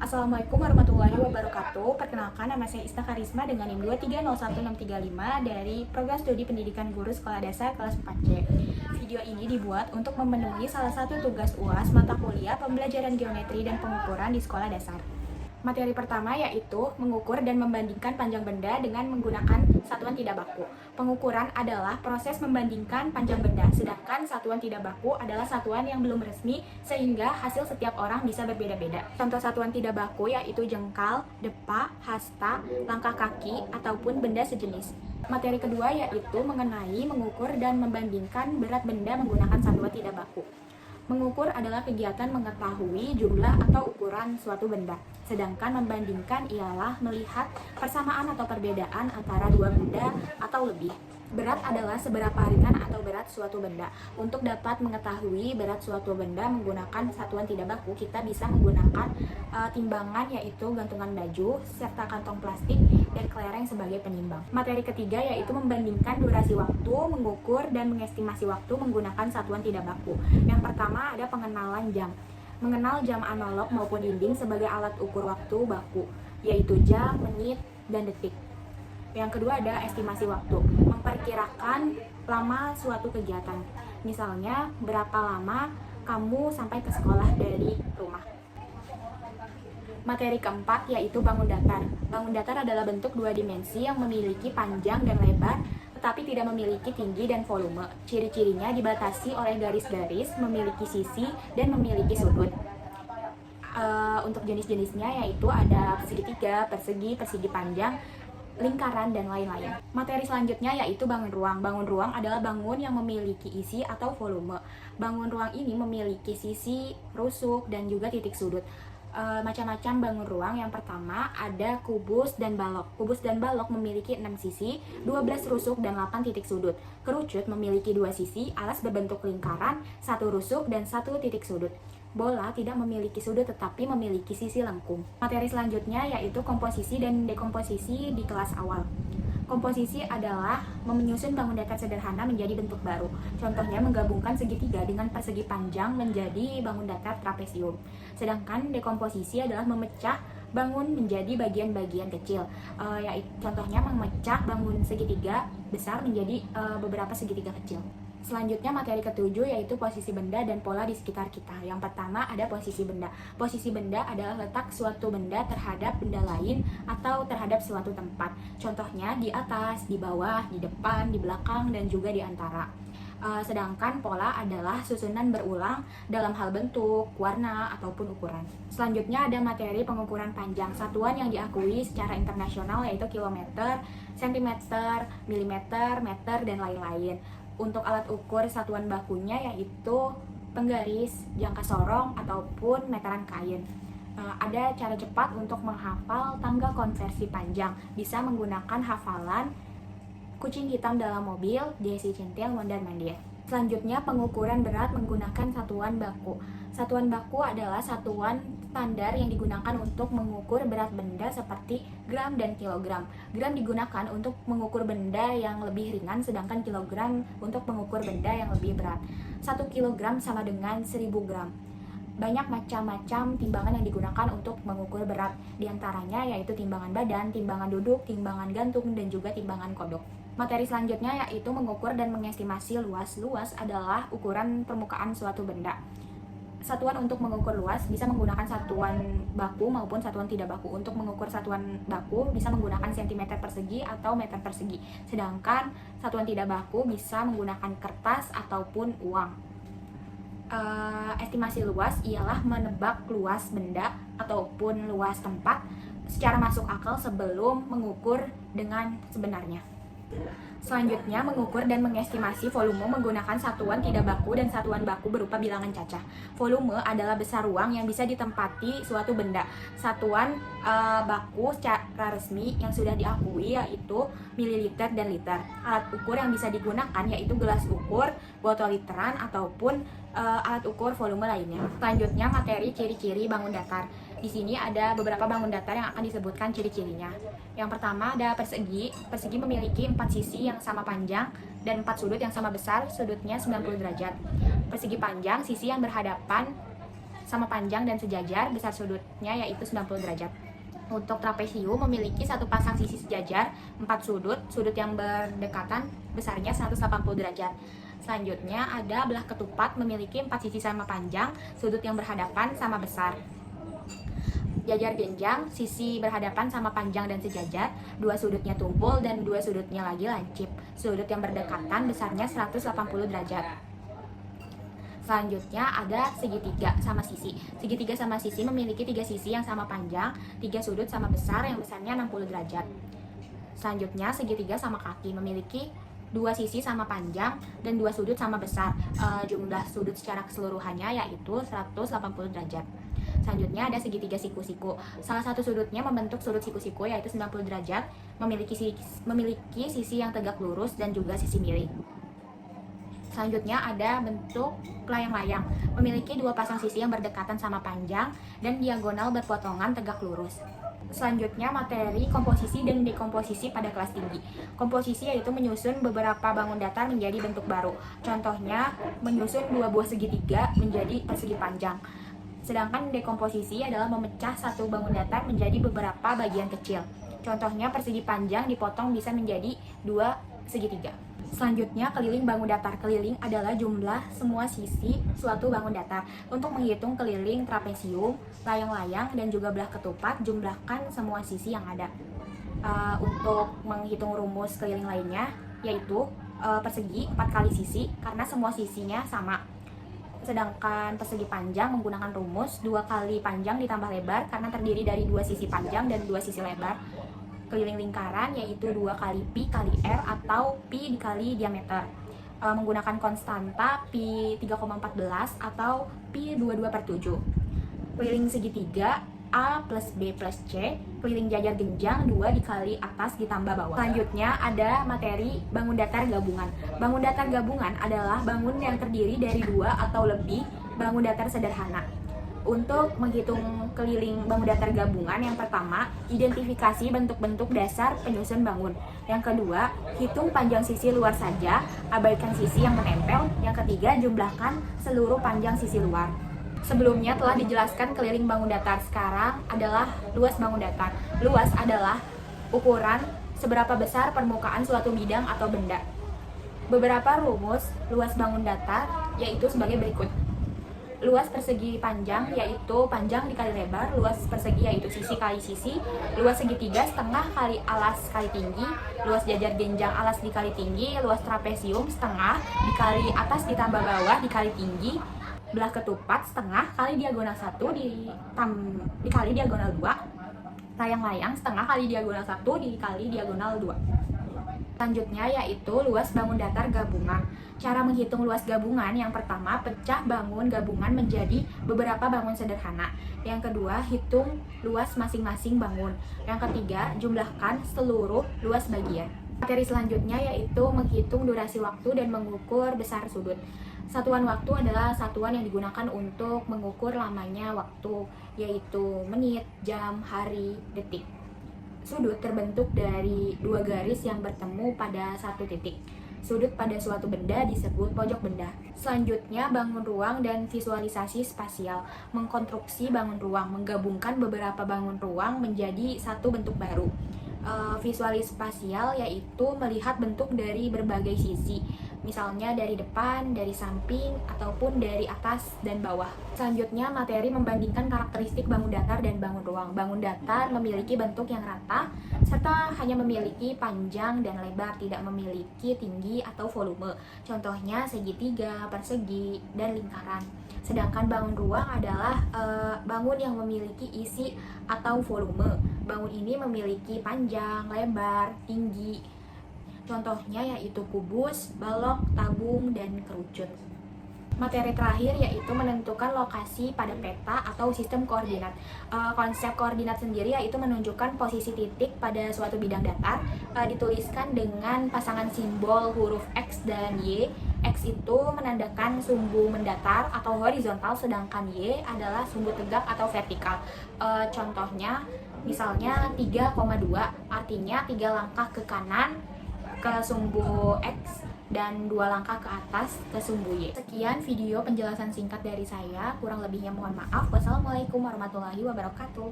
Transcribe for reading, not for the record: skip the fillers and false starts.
Assalamualaikum warahmatullahi wabarakatuh. Perkenalkan, nama saya Isna Karisma dengan NIM 2301635 dari Program Studi Pendidikan Guru Sekolah Dasar kelas 4C. Video ini dibuat untuk memenuhi salah satu tugas UAS mata kuliah pembelajaran geometri dan pengukuran di sekolah dasar. Materi pertama yaitu mengukur dan membandingkan panjang benda dengan menggunakan satuan tidak baku. Pengukuran adalah proses membandingkan panjang benda, sedangkan satuan tidak baku adalah satuan yang belum resmi sehingga hasil setiap orang bisa berbeda-beda. Contoh satuan tidak baku yaitu jengkal, depa, hasta, langkah kaki, ataupun benda sejenis. Materi kedua yaitu mengenai mengukur dan membandingkan berat benda menggunakan satuan tidak baku. Mengukur adalah kegiatan mengetahui jumlah atau ukuran suatu benda, sedangkan membandingkan ialah melihat persamaan atau perbedaan antara dua benda atau lebih. Berat adalah seberapa ringan atau berat suatu benda. Untuk dapat mengetahui berat suatu benda menggunakan satuan tidak baku, kita bisa menggunakan timbangan yaitu gantungan baju, serta kantong plastik dan kelereng sebagai penimbang. Materi ketiga yaitu membandingkan durasi waktu, mengukur dan mengestimasi waktu menggunakan satuan tidak baku. Yang pertama ada pengenalan jam. Mengenal jam analog maupun dinding sebagai alat ukur waktu baku, yaitu jam, menit, dan detik. Yang kedua ada estimasi waktu, memperkirakan lama suatu kegiatan. Misalnya, berapa lama kamu sampai ke sekolah dari rumah. Materi keempat yaitu bangun datar. Bangun datar adalah bentuk dua dimensi yang memiliki panjang dan lebar, tetapi tidak memiliki tinggi dan volume. Ciri-cirinya dibatasi oleh garis-garis, memiliki sisi, dan memiliki sudut. Untuk jenis-jenisnya yaitu ada segitiga, persegi, persegi panjang, lingkaran, dan lain-lain. Materi selanjutnya yaitu bangun ruang. Bangun ruang adalah bangun yang memiliki isi atau volume. Bangun ruang ini memiliki sisi, rusuk, dan juga titik sudut. Macam-macam bangun ruang. Yang pertama ada kubus dan balok. Kubus dan balok memiliki 6 sisi, 12 rusuk, dan 8 titik sudut. Kerucut memiliki 2 sisi, alas berbentuk lingkaran, 1 rusuk, dan 1 titik sudut. Bola tidak memiliki sudut tetapi memiliki sisi lengkung. Materi selanjutnya yaitu komposisi dan dekomposisi di kelas awal. Komposisi adalah menyusun bangun datar sederhana menjadi bentuk baru. Contohnya menggabungkan segitiga dengan persegi panjang menjadi bangun datar trapesium. Sedangkan dekomposisi adalah memecah bangun menjadi bagian-bagian kecil. Contohnya memecah bangun segitiga besar menjadi beberapa segitiga kecil. Selanjutnya materi ketujuh yaitu posisi benda dan pola di sekitar kita. Yang pertama ada posisi benda. Posisi benda adalah letak suatu benda terhadap benda lain atau terhadap suatu tempat. Contohnya di atas, di bawah, di depan, di belakang, dan juga di antara. Sedangkan pola adalah susunan berulang dalam hal bentuk, warna, ataupun ukuran. Selanjutnya ada materi pengukuran panjang. Satuan yang diakui secara internasional yaitu kilometer, sentimeter, milimeter, meter, dan lain-lain. Untuk alat ukur satuan bakunya yaitu penggaris, jangka sorong, ataupun meteran kain. Ada cara cepat untuk menghafal tanggal konversi panjang. Bisa menggunakan hafalan kucing hitam dalam mobil, Desi Centil, mondar mandir. Selanjutnya pengukuran berat menggunakan satuan baku. Satuan baku adalah satuan standar yang digunakan untuk mengukur berat benda seperti gram dan kilogram. Gram digunakan untuk mengukur benda yang lebih ringan, sedangkan kilogram untuk mengukur benda yang lebih berat. 1 kilogram sama dengan 1000 gram. Banyak macam-macam timbangan yang digunakan untuk mengukur berat. Di antaranya yaitu timbangan badan, timbangan duduk, timbangan gantung, dan juga timbangan kodok. Materi selanjutnya yaitu mengukur dan mengestimasi luas. Luas adalah ukuran permukaan suatu benda. Satuan untuk mengukur luas bisa menggunakan satuan baku maupun satuan tidak baku. Untuk mengukur satuan baku bisa menggunakan cm persegi atau meter persegi. Sedangkan satuan tidak baku bisa menggunakan kertas ataupun uang. Estimasi luas ialah menebak luas benda ataupun luas tempat secara masuk akal sebelum mengukur dengan sebenarnya. Selanjutnya, mengukur dan mengestimasi volume menggunakan satuan tidak baku dan satuan baku berupa bilangan cacah. Volume adalah besar ruang yang bisa ditempati suatu benda. Satuan baku secara resmi yang sudah diakui yaitu mililiter dan liter. Alat ukur yang bisa digunakan yaitu gelas ukur, botol literan, ataupun alat ukur volume lainnya. Selanjutnya, materi ciri-ciri bangun datar. Di sini ada beberapa bangun datar yang akan disebutkan ciri-cirinya. Yang pertama ada persegi. Persegi memiliki 4 sisi yang sama panjang dan 4 sudut yang sama besar, sudutnya 90 derajat. Persegi panjang, sisi yang berhadapan sama panjang dan sejajar, besar sudutnya yaitu 90 derajat. Untuk trapesium memiliki satu pasang sisi sejajar, 4 sudut, sudut yang berdekatan besarnya 180 derajat. Selanjutnya ada belah ketupat memiliki 4 sisi sama panjang, sudut yang berhadapan sama besar. Jajar genjang, sisi berhadapan sama panjang dan sejajar, 2 sudutnya tumpul dan 2 sudutnya lagi lancip. Sudut yang berdekatan besarnya 180 derajat. Selanjutnya ada segitiga sama sisi. Segitiga sama sisi memiliki 3 sisi yang sama panjang, 3 sudut sama besar yang besarnya 60 derajat. Selanjutnya segitiga sama kaki memiliki 2 sisi sama panjang dan 2 sudut sama besar. Jumlah sudut secara keseluruhannya yaitu 180 derajat. Selanjutnya ada segitiga siku-siku. Salah satu sudutnya membentuk sudut siku-siku yaitu 90 derajat, memiliki sisi yang tegak lurus dan juga sisi miring. Selanjutnya ada bentuk layang-layang, memiliki 2 pasang sisi yang berdekatan sama panjang dan diagonal berpotongan tegak lurus. Selanjutnya materi komposisi dan dekomposisi pada kelas tinggi. Komposisi yaitu menyusun beberapa bangun datar menjadi bentuk baru. Contohnya menyusun 2 buah segitiga menjadi persegi panjang. Sedangkan dekomposisi adalah memecah satu bangun datar menjadi beberapa bagian kecil. Contohnya persegi panjang dipotong bisa menjadi 2 segitiga. Selanjutnya keliling bangun datar. Keliling adalah jumlah semua sisi suatu bangun datar. Untuk menghitung keliling trapesium, layang-layang, dan juga belah ketupat, jumlahkan semua sisi yang ada. Untuk menghitung rumus keliling lainnya, yaitu persegi 4 kali sisi karena semua sisinya sama. Sedangkan persegi panjang menggunakan rumus 2 kali panjang ditambah lebar karena terdiri dari 2 sisi panjang dan 2 sisi lebar. Keliling lingkaran yaitu 2 kali pi kali r atau pi dikali diameter. Menggunakan konstanta pi 3,14 atau pi 22/7. Keliling segitiga A plus B plus C. Keliling jajar genjang 2 dikali atas ditambah bawah. Selanjutnya ada materi bangun datar gabungan. Bangun datar gabungan adalah bangun yang terdiri dari 2 atau lebih bangun datar sederhana. Untuk menghitung keliling bangun datar gabungan, yang pertama, identifikasi bentuk-bentuk dasar penyusun bangun. Yang kedua, hitung panjang sisi luar saja, abaikan sisi yang menempel. Yang ketiga, jumlahkan seluruh panjang sisi luar. Sebelumnya telah dijelaskan keliling bangun datar. Sekarang adalah luas bangun datar. Luas adalah ukuran seberapa besar permukaan suatu bidang atau benda. Beberapa rumus luas bangun datar yaitu sebagai berikut. Luas persegi panjang yaitu panjang dikali lebar, luas persegi yaitu sisi kali sisi, luas segitiga setengah kali alas kali tinggi, luas jajar genjang alas dikali tinggi, luas trapesium setengah dikali atas ditambah bawah dikali tinggi, belah ketupat setengah kali diagonal 1 dikali diagonal 2, layang-layang setengah kali diagonal 1 dikali diagonal 2. Selanjutnya yaitu luas bangun datar gabungan. Cara menghitung luas gabungan, yang pertama pecah bangun gabungan menjadi beberapa bangun sederhana. Yang kedua hitung luas masing-masing bangun. Yang ketiga jumlahkan seluruh luas bagian. Materi selanjutnya yaitu menghitung durasi waktu dan mengukur besar sudut. Satuan waktu adalah satuan yang digunakan untuk mengukur lamanya waktu, yaitu menit, jam, hari, detik. Sudut terbentuk dari 2 garis yang bertemu pada satu titik. Sudut pada suatu benda disebut pojok benda. Selanjutnya bangun ruang dan visualisasi spasial. Mengkonstruksi bangun ruang, menggabungkan beberapa bangun ruang menjadi satu bentuk baru. Visualisasi spasial yaitu melihat bentuk dari berbagai sisi, misalnya dari depan, dari samping, ataupun dari atas dan bawah. Selanjutnya materi membandingkan karakteristik bangun datar dan bangun ruang. Bangun datar memiliki bentuk yang rata, serta hanya memiliki panjang dan lebar, tidak memiliki tinggi atau volume. Contohnya segitiga, persegi, dan lingkaran. Sedangkan bangun ruang adalah bangun yang memiliki isi atau volume. Bangun ini memiliki panjang, lebar, tinggi. Contohnya yaitu kubus, balok, tabung, dan kerucut. Materi terakhir yaitu menentukan lokasi pada peta atau sistem koordinat. Konsep koordinat sendiri yaitu menunjukkan posisi titik pada suatu bidang datar, dituliskan dengan pasangan simbol huruf X dan Y. X itu menandakan sumbu mendatar atau horizontal, sedangkan Y adalah sumbu tegak atau vertikal. Contohnya misalnya 3,2, artinya 3 langkah ke kanan ke sumbu X dan 2 langkah ke atas ke sumbu Y. Sekian video penjelasan singkat dari saya, kurang lebihnya mohon maaf. Wassalamualaikum warahmatullahi wabarakatuh.